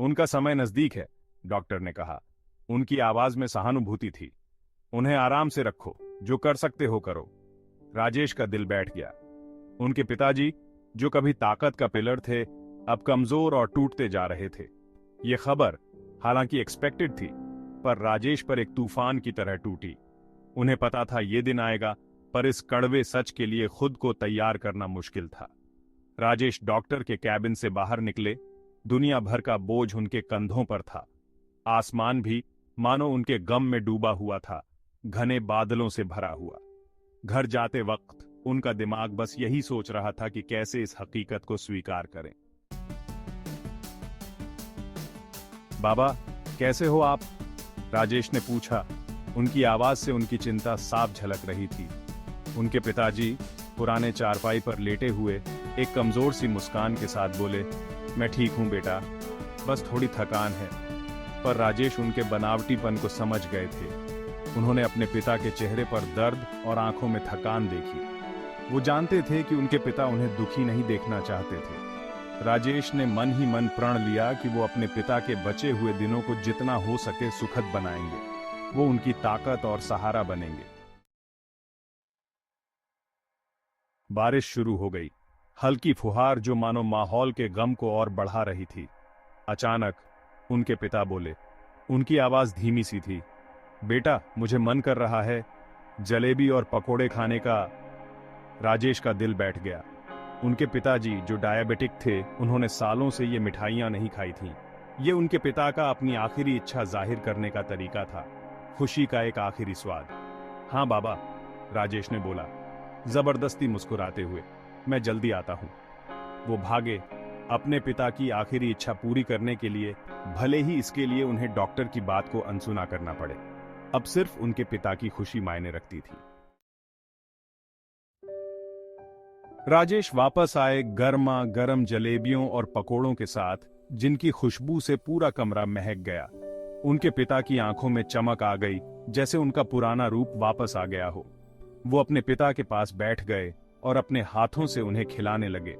उनका समय नजदीक है, डॉक्टर ने कहा। उनकी आवाज में सहानुभूति थी। उन्हें आराम से रखो, जो कर सकते हो करो। राजेश का दिल बैठ गया। उनके पिताजी, जो कभी ताकत का पिलर थे, अब कमजोर और टूटते जा रहे थे। यह खबर हालांकि एक्सपेक्टेड थी, पर राजेश पर एक तूफान की तरह टूटी। उन्हें पता था यह दिन आएगा, पर इस कड़वे सच के लिए खुद को तैयार करना मुश्किल था। राजेश डॉक्टर के कैबिन से बाहर निकले। दुनिया भर का बोझ उनके कंधों पर था। आसमान भी मानो उनके गम में डूबा हुआ था, घने बादलों से भरा हुआ। घर जाते वक्त उनका दिमाग बस यही सोच रहा था कि कैसे इस हकीकत को स्वीकार करें। बाबा, कैसे हो आप? राजेश ने पूछा। उनकी आवाज से उनकी चिंता साफ झलक रही थी। उनके पिताजी पुराने चारपाई पर लेटे हुए एक कमजोर सी मुस्कान के साथ बोले, मैं ठीक हूं बेटा, बस थोड़ी थकान है। पर राजेश उनके बनावटीपन को समझ गए थे। उन्होंने अपने पिता के चेहरे पर दर्द और आंखों में थकान देखी। वो जानते थे कि उनके पिता उन्हें दुखी नहीं देखना चाहते थे। राजेश ने मन ही मन प्रण लिया कि वो अपने पिता के बचे हुए दिनों को जितना हो सके सुखद बनाएंगे। वो उनकी ताकत और सहारा बनेंगे। बारिश शुरू हो गई, हल्की फुहार जो मानो माहौल के गम को और बढ़ा रही थी। अचानक उनके पिता बोले। उनकी आवाज धीमी सी थी, बेटा, मुझे मन कर रहा है जलेबी और पकोड़े खाने का। राजेश का दिल बैठ गया। उनके पिताजी, जो डायबिटिक थे, उन्होंने सालों से ये मिठाइयां नहीं खाई थीं। ये उनके पिता का अपनी आखिरी इच्छा जाहिर करने का तरीका था, खुशी का एक आखिरी स्वाद। हाँ बाबा, राजेश ने बोला, जबरदस्ती मुस्कुराते हुए, मैं जल्दी आता हूं। वो भागे, अपने पिता की आखिरी इच्छा पूरी करने के लिए, भले ही इसके लिए उन्हें डॉक्टर की बात को अनसुना करना पड़े। अब सिर्फ उनके पिता की खुशी मायने रखती थी। राजेश वापस आए गर्मा गर्म जलेबियों और पकोड़ों के साथ, जिनकी खुशबू से पूरा कमरा महक गया। उनके पिता की आंखों में चमक आ गई, जैसे उनका पुराना रूप वापस आ गया हो। वो अपने पिता के पास बैठ गए और अपने हाथों से उन्हें खिलाने लगे।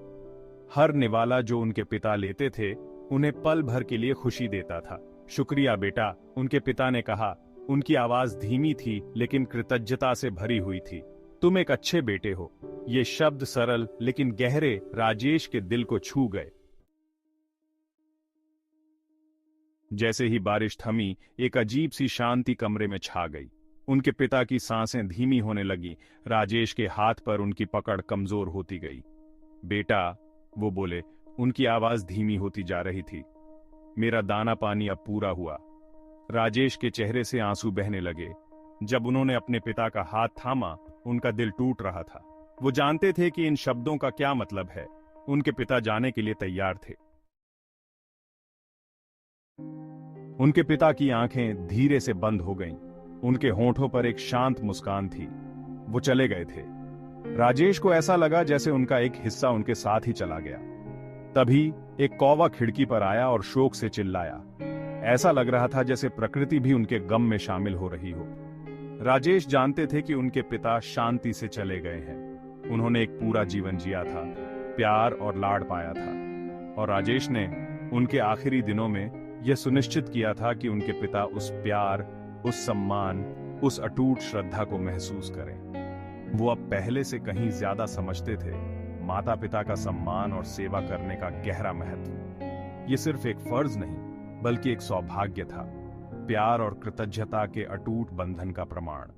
हर निवाला जो उनके पिता लेते थे, उन्हें पल भर के लिए खुशी देता था। शुक्रिया बेटा, उनके पिता ने कहा। उनकी आवाज धीमी थी, लेकिन कृतज्ञता से भरी हुई थी। तुम एक अच्छे बेटे हो। ये शब्द सरल लेकिन गहरे राजेश के दिल को छू गए। जैसे ही बारिश थमी, एक अजीब सी शांति कमरे में छा गई। उनके पिता की सांसें धीमी होने लगी। राजेश के हाथ पर उनकी पकड़ कमजोर होती गई। बेटा, वो बोले, उनकी आवाज धीमी होती जा रही थी। मेरा दाना पानी अब पूरा हुआ। राजेश के चेहरे से आंसू बहने लगे। जब उन्होंने अपने पिता का हाथ थामा, उनका दिल टूट रहा था। वो जानते थे कि इन शब्दों का क्या मतलब है। उनके पिता जाने के लिए तैयार थे। उनके पिता की आंखें धीरे से बंद हो गईं। उनके होंठों पर एक शांत मुस्कान थी। वो चले गए थे। राजेश को ऐसा लगा जैसे उनका एक हिस्सा उनके साथ ही चला गया। तभी एक कौवा खिड़की पर आया और शोक से चिल्लाया। ऐसा लग रहा था जैसे प्रकृति भी उनके गम में शामिल हो रही हो। राजेश जानते थे कि उनके पिता शांति से चले गए हैं। उन्होंने एक पूरा जीवन जिया था, प्यार और लाड़ पाया था, और राजेश ने उनके आखिरी दिनों में यह सुनिश्चित किया था कि उनके पिता उस प्यार, उस सम्मान, उस अटूट श्रद्धा को महसूस करें। वो अब पहले से कहीं ज्यादा समझते थे माता पिता का सम्मान और सेवा करने का गहरा महत्व। ये सिर्फ एक फर्ज नहीं, बल्कि एक सौभाग्य था, प्यार और कृतज्ञता के अटूट बंधन का प्रमाण।